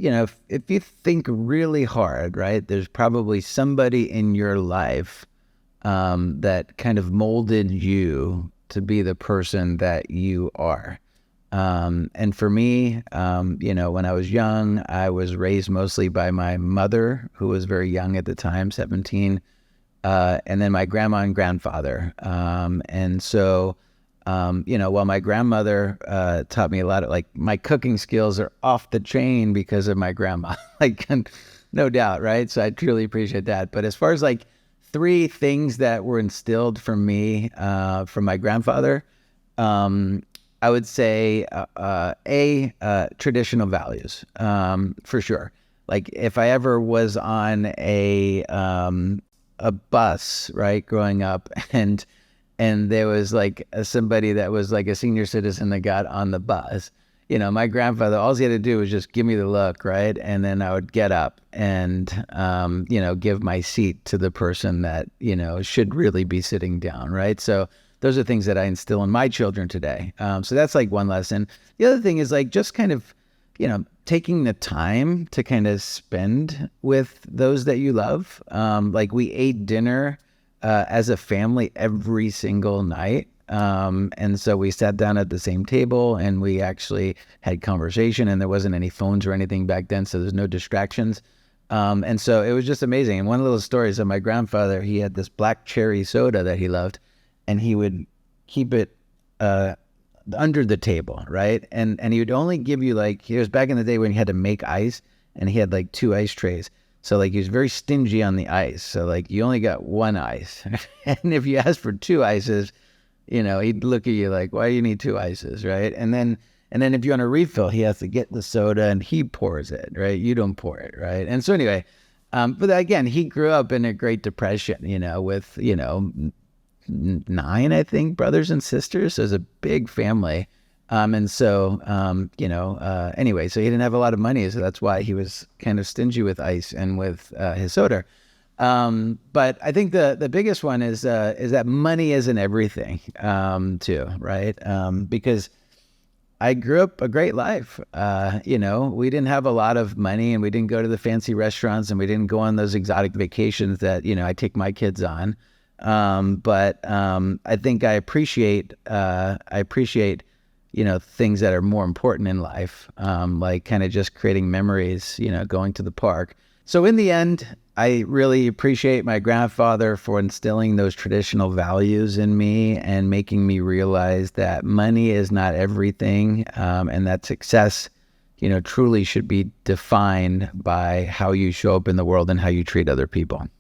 if you think really hard, right, there's probably somebody in your life that kind of molded you to be the person that you are. And for me, when I was young, I was raised mostly by my mother, who was very young at the time, 17, and then my grandma and grandfather. And so, while my grandmother taught me a lot of, like, my cooking skills are off the chain because of my grandma, like, no doubt, right? So I truly appreciate that. But as far as like three things that were instilled from me from my grandfather, um, I would say traditional values, for sure. Like if I ever was on a bus, right, growing up, and there was like somebody that was like a senior citizen that got on the bus. My grandfather, all he had to do was just give me the look, right? And then I would get up and, give my seat to the person that, should really be sitting down, right? So those are things that I instill in my children today. So that's like one lesson. The other thing is like just kind of, taking the time to kind of spend with those that you love. Like we ate dinner as a family every single night. And so we sat down at the same table and we actually had conversation, and there wasn't any phones or anything back then. So there's no distractions. And so it was just amazing. And one of the little stories of my grandfather, he had this black cherry soda that he loved, and he would keep it, under the table, right? And he would only give you, like, he was back in the day when he had to make ice, and he had like 2 ice trays. So like he was very stingy on the ice. So like you only got 1 ice. And if you asked for 2 ices, he'd look at you like, why do you need 2 ices, right? And then if you want a refill, he has to get the soda and he pours it, right? You don't pour it, right? And so anyway, but again, he grew up in a Great Depression, with, 9, I think, brothers and sisters. So it was a big family. And so, anyway, so he didn't have a lot of money. So that's why he was kind of stingy with ice and with his soda. But I think the biggest one is that money isn't everything, too, right? Because I grew up a great life. We didn't have a lot of money, and we didn't go to the fancy restaurants, and we didn't go on those exotic vacations that, I take my kids on. But I think I appreciate, things that are more important in life, like kind of just creating memories, going to the park. So in the end, I really appreciate my grandfather for instilling those traditional values in me and making me realize that money is not everything, and that success, truly should be defined by how you show up in the world and how you treat other people.